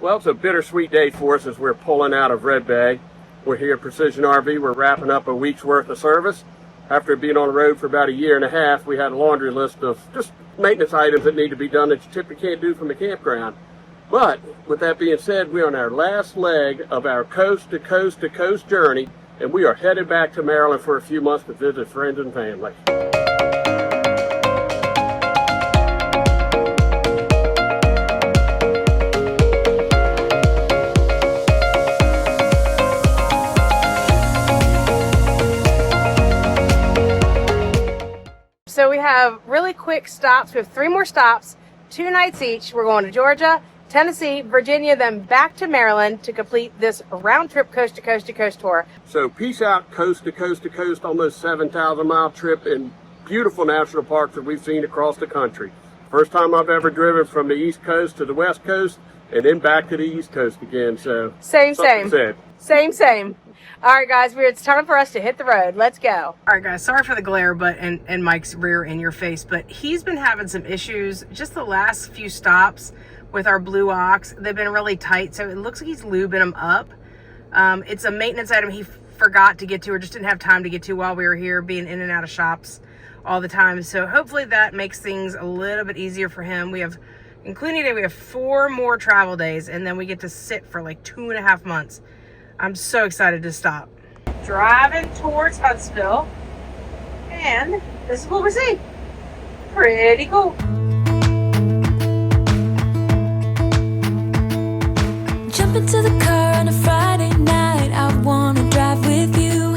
Well, it's a bittersweet day for us as we're pulling out of Red Bay. We're here at Precision RV. We're wrapping up a week's worth of service. After being on the road for about a year and a half, we had a laundry list of just maintenance items that need to be done that you typically can't do from a campground. But with that being said, we're on our last leg of our coast to coast to coast journey, and we are headed back to Maryland for a few months to visit friends and family. So we have really quick stops. We have 3 more stops, 2 nights each. We're going to Georgia, Tennessee, Virginia, then back to Maryland to complete this round trip coast to coast to coast tour. So peace out, coast to coast to coast, almost 7,000 mile trip in beautiful national parks that we've seen across the country. First time I've ever driven from the East Coast to the West Coast and then back to the East Coast again. So Same. Said. All right, guys, it's time for us to hit the road. Let's go. All right, guys, sorry for the glare and Mike's rear in your face, but he's been having some issues just the last few stops with our Blue Ox. They've been really tight, so it looks like he's lubing them up. It's a maintenance item he forgot to get to or just didn't have time to get to while we were here, being in and out of shops all the time. So hopefully that makes things a little bit easier for him. Including today, we have 4 more travel days, and then we get to sit for like 2.5 months. I'm so excited to stop. Driving towards Huntsville, and this is what we see. Pretty cool. Jump into the car on a Friday night. I wanna drive with you.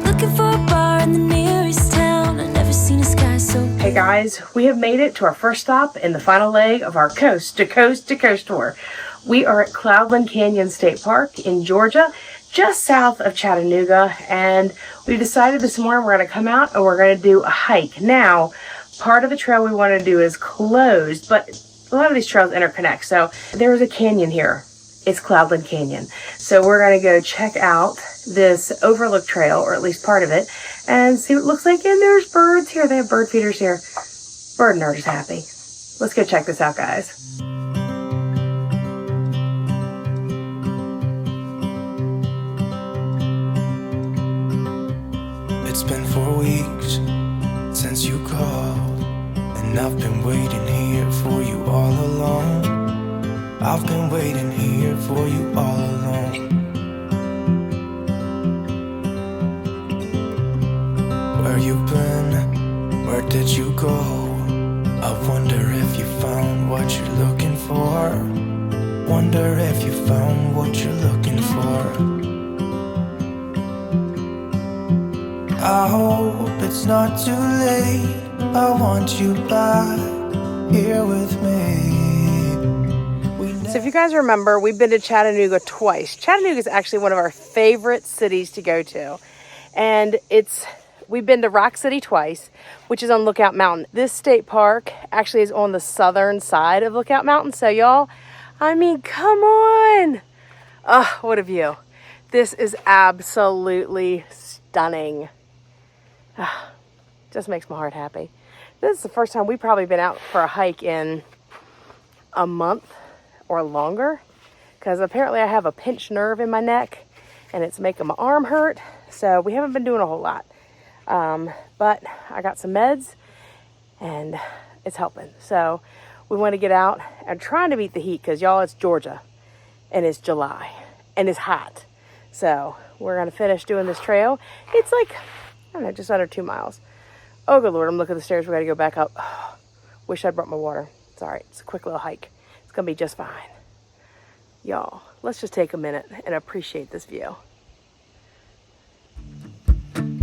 Looking for a bar in the nearest town. I've never seen a sky so blue. Hey guys, we have made it to our first stop in the final leg of our coast to coast to coast tour. We are at Cloudland Canyon State Park in Georgia, just south of Chattanooga, and we decided this morning we're going to come out and we're going to do a hike. Now, part of the trail we want to do is closed, but a lot of these trails interconnect. So there's a canyon here. It's Cloudland Canyon. So we're going to go check out this overlook trail, or at least part of it, and see what it looks like. And there's birds here. They have bird feeders here. Bird nerds is happy. Let's go check this out, guys. It's been 4 weeks since you called, and I've been waiting here for you all along. I've been waiting here for you all along. Where you been? Where did you go? I wonder if you found what you're looking for. Wonder if you found what you're looking for. I hope it's not too late. I want you back here with me. So if you guys remember, we've been to Chattanooga twice. Chattanooga is actually one of our favorite cities to go to. And we've been to Rock City twice, which is on Lookout Mountain. This state park actually is on the southern side of Lookout Mountain. So y'all, I mean, come on. Oh, what a view. This is absolutely stunning. Just makes my heart happy. This is the first time we've probably been out for a hike in a month or longer, because apparently I have a pinched nerve in my neck and it's making my arm hurt. So we haven't been doing a whole lot. But I got some meds and it's helping. So we want to get out and trying to beat the heat, because y'all, it's Georgia and it's July and it's hot. So we're going to finish doing this trail. It's like, I don't know, just under 2 miles. Oh, good Lord, I'm looking at the stairs. We got to go back up. Oh, wish I'd brought my water. It's all right. It's a quick little hike. It's going to be just fine. Y'all, let's just take a minute and appreciate this view.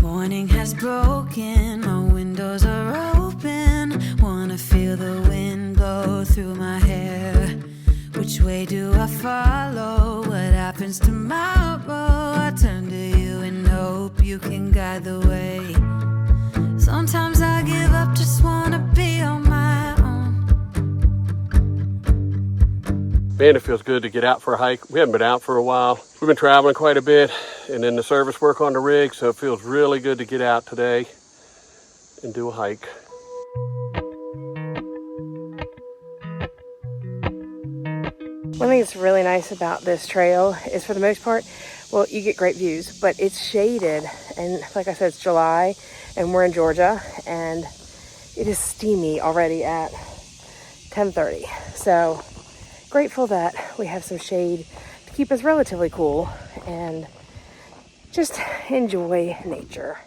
Morning has broken, my windows are open. Wanna feel the wind blow through my hair. Which way do I follow? What happens tomorrow? I turn to you and hope you can guide the way. Sometimes I give up, just wanna be on my own. Man, it feels good to get out for a hike. We haven't been out for a while. We've been traveling quite a bit and then the service work on the rig, so it feels really good to get out today and do a hike. One thing that's really nice about this trail is, for the most part, well, you get great views, but it's shaded. And like I said, it's July and we're in Georgia and it is steamy already at 10:30. So grateful that we have some shade to keep us relatively cool and just enjoy nature.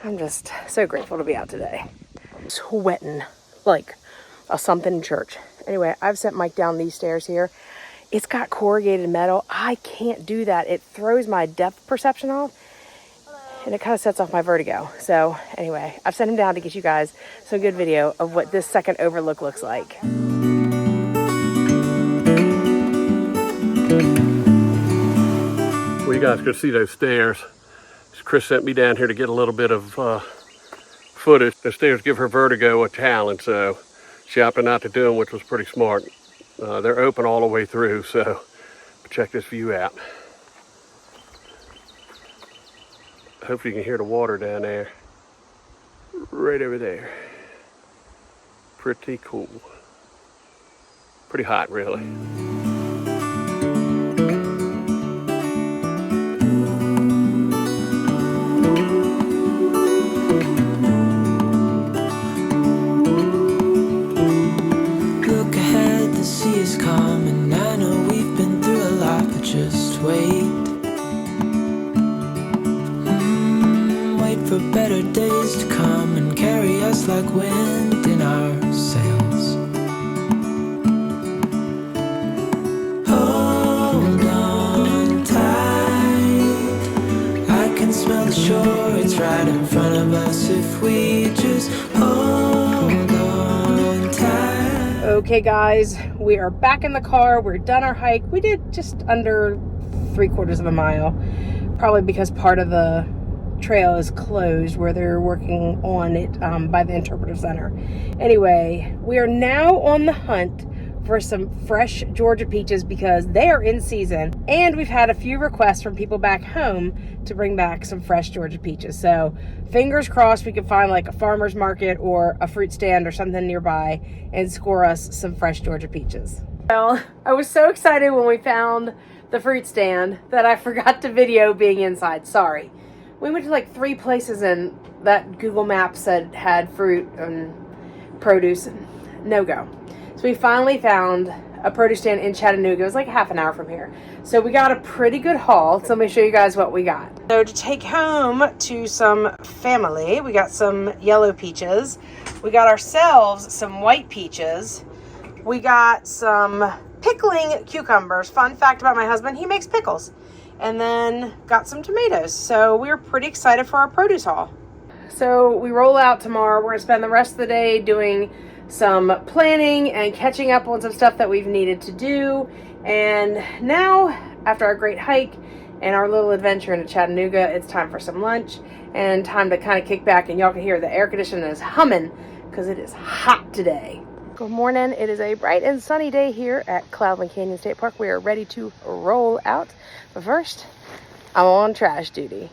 I'm just so grateful to be out today. Sweating like a something church. Anyway, I've sent Mike down these stairs here. It's got corrugated metal. I can't do that. It throws my depth perception off and it kind of sets off my vertigo. So anyway, I've sent him down to get you guys some good video of what this second overlook looks like. Well, you guys could see those stairs. Chris sent me down here to get a little bit of footage. The stairs give her vertigo a challenge, so she opted not to do them, which was pretty smart. They're open all the way through, so check this view out. Hopefully you can hear the water down there. Right over there. Pretty cool. Pretty hot, really. For better days to come and carry us like wind in our sails. Hold on tight, I can smell the shore, it's right in front of us if we just hold on tight. Okay guys, we are back in the car. We're done our hike. We did just under 3/4 of a mile, probably because part of the trail is closed where they're working on it by the interpretive center. Anyway, we are now on the hunt for some fresh Georgia peaches because they are in season, and we've had a few requests from people back home to bring back some fresh Georgia peaches. So fingers crossed we can find like a farmer's market or a fruit stand or something nearby and score us some fresh Georgia peaches. Well, I was so excited when we found the fruit stand that I forgot to video being inside. Sorry. We went to like 3 places and that Google Maps said had fruit and produce. No go. So we finally found a produce stand in Chattanooga. It was like half an hour from here. So we got a pretty good haul. So let me show you guys what we got. So to take home to some family, we got some yellow peaches. We got ourselves some white peaches. We got some pickling cucumbers. Fun fact about my husband, he makes pickles. And then got some tomatoes. So we're pretty excited for our produce haul. So we roll out tomorrow. We're gonna spend the rest of the day doing some planning and catching up on some stuff that we've needed to do. And now, after our great hike and our little adventure into Chattanooga, it's time for some lunch and time to kind of kick back. And y'all can hear the air conditioning is humming because it is hot today. Good morning. It is a bright and sunny day here at Cloudland Canyon State Park. We are ready to roll out. But first, I'm on trash duty.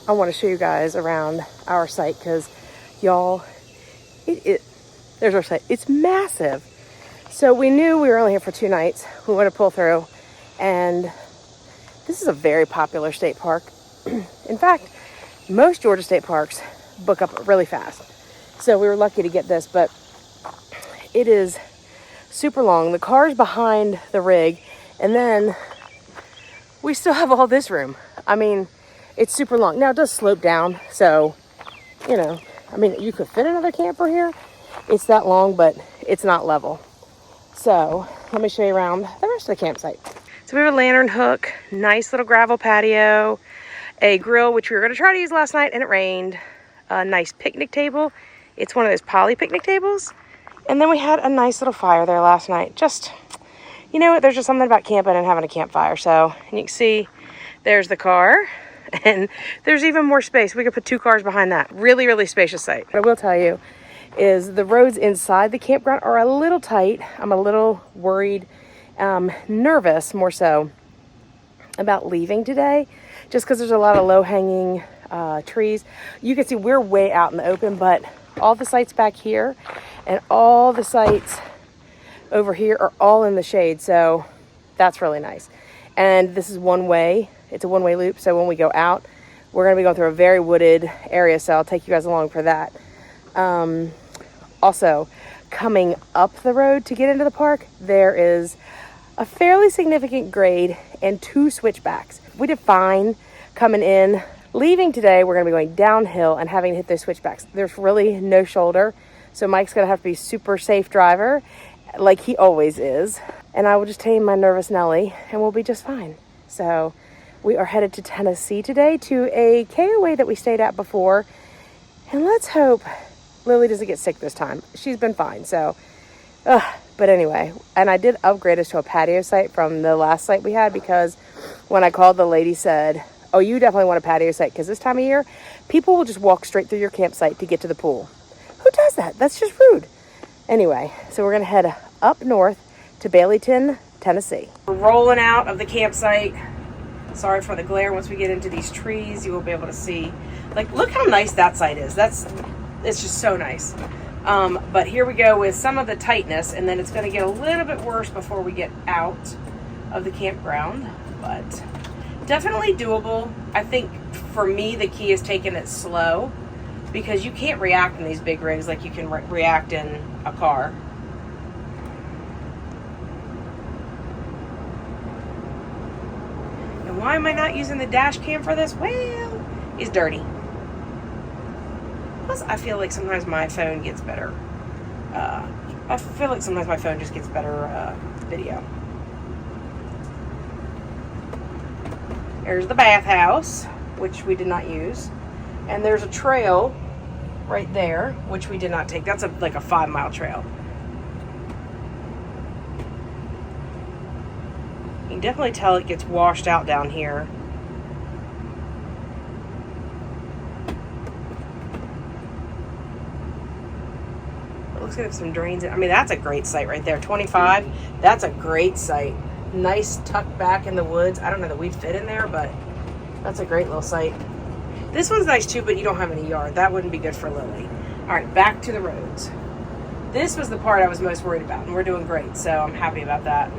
I want to show you guys around our site because y'all, there's our site. It's massive. So we knew we were only here for 2 nights. We wanted to pull through, and this is a very popular state park. In fact, most Georgia state parks book up really fast. So we were lucky to get this, but it is super long. The car's behind the rig, and then we still have all this room. I mean, it's super long. Now it does slope down, so, you know, I mean, you could fit another camper here. It's that long, but it's not level. So let me show you around the rest of the campsite. So we have a lantern hook, nice little gravel patio, a grill, which we were going to try to use last night and it rained, a nice picnic table. It's one of those poly picnic tables. And then we had a nice little fire there last night. Just, you know what, there's just something about camping and having a campfire. So, and you can see there's the car. And there's even more space. We could put 2 cars behind that. Really, really spacious site. But I will tell you, is the roads inside the campground are a little tight. I'm a little worried, nervous more so about leaving today, just because there's a lot of low-hanging trees. You can see we're way out in the open, but all the sites back here and all the sites over here are all in the shade, so that's really nice. And this is one way. It's a one-way loop, so when we go out, we're going to be going through a very wooded area, so I'll take you guys along for that. Also, coming up the road to get into the park, there is a fairly significant grade and 2 switchbacks. We did fine coming in. Leaving today, we're going to be going downhill and having to hit those switchbacks. There's really no shoulder, so Mike's going to have to be super safe driver, like he always is. And I will just tame my nervous Nelly, and we'll be just fine. So we are headed to Tennessee today to a KOA that we stayed at before. And let's hope Lily doesn't get sick this time. She's been fine, so. But anyway, and I did upgrade us to a patio site from the last site we had, because when I called, the lady said, oh, you definitely want a patio site, because this time of year, people will just walk straight through your campsite to get to the pool. Who does that? That's just rude. Anyway, so we're going to head up north to Baileyton, Tennessee. We're rolling out of the campsite. Sorry for the glare. Once we get into these trees, you will be able to see. Like, look how nice that site is. It's just so nice. But here we go with some of the tightness, and then it's going to get a little bit worse before we get out of the campground. But definitely doable. I think for me, the key is taking it slow, because you can't react in these big rigs like you can react in a car. And why am I not using the dash cam for this? Well, it's dirty. Plus, I feel like sometimes my phone gets better. I feel like sometimes my phone just gets better video. There's the bathhouse, which we did not use. And there's a trail right there, which we did not take. That's like a 5-mile trail. You can definitely tell it gets washed out down here. It looks like there's some drains. I mean, that's a great site right there. 25, that's a great site. Nice tucked back in the woods. I don't know that we'd fit in there, but that's a great little site. This one's nice too, but you don't have any yard. That wouldn't be good for Lily. All right, back to the roads. This was the part I was most worried about, and we're doing great, so I'm happy about that.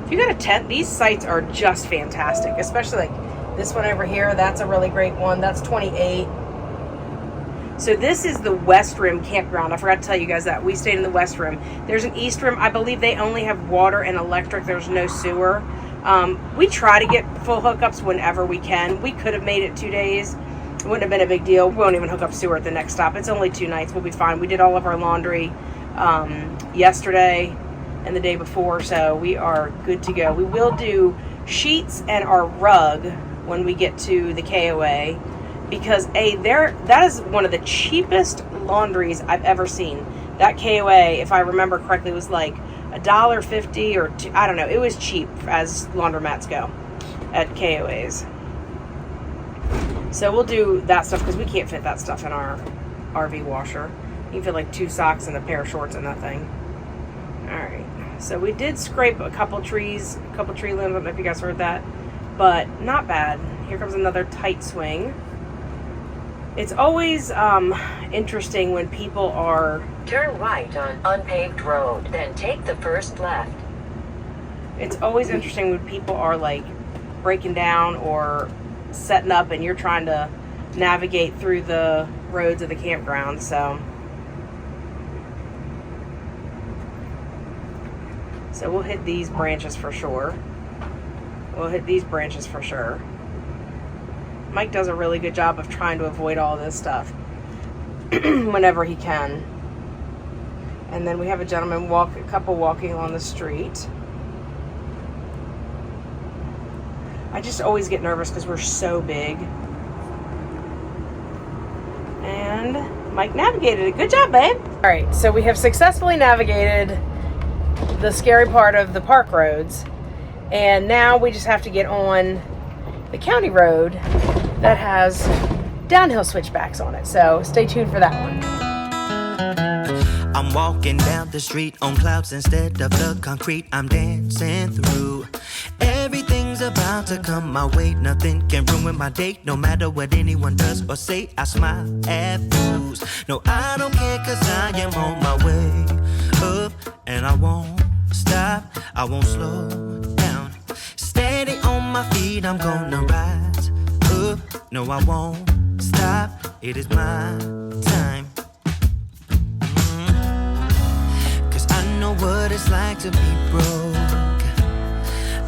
If you got a tent, these sites are just fantastic, especially like this one over here. That's a really great one. That's 28. So this is the West Rim campground. I forgot to tell you guys that. We stayed in the West Rim. There's an East Rim. I believe they only have water and electric. There's no sewer. We try to get full hookups whenever we can. We could have made it 2 days. It wouldn't have been a big deal. We won't even hook up sewer at the next stop. It's only 2 nights. We'll be fine. We did all of our laundry yesterday and the day before, so we are good to go. We will do sheets and our rug when we get to the KOA, because that is one of the cheapest laundries I've ever seen. That KOA, if I remember correctly, was like $1.50 or $2. I don't know. It was cheap as laundromats go at KOAs. So we'll do that stuff, because we can't fit that stuff in our RV washer. You can fit like 2 socks and a pair of shorts in that thing. All right. So we did scrape a couple trees, a couple tree limbs. I don't know if you guys heard that, but not bad. Here comes another tight swing. It's always interesting when people are... Turn right on unpaved road, then take the first left. It's always interesting when people are like breaking down or setting up, and you're trying to navigate through the roads of the campground. So we'll hit these branches for sure. Mike does a really good job of trying to avoid all this stuff whenever he can. And then we have a couple walking on the street. I just always get nervous because we're so big. And Mike navigated it. Good job, babe. All right, so we have successfully navigated the scary part of the park roads. And now we just have to get on the county road that has downhill switchbacks on it. So stay tuned for that one. I'm walking down the street on clouds instead of the concrete I'm dancing through. Everything's about to come my way. Nothing can ruin my day. No matter what anyone does or say, I smile at fools. No, I don't care, cause I am on my way up. And I won't stop, I won't slow down. Steady on my feet, I'm gonna rise up. No, I won't stop, it is my time. Cause I know what it's like to be broke.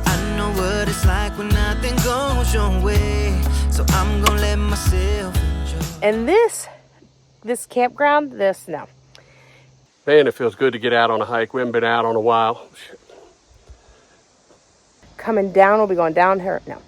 I know what it's like when nothing goes your way. So I'm gonna let myself enjoy. And this campground, no. Man, it feels good to get out on a hike. We haven't been out on a while. Coming down, we'll be going down here. No.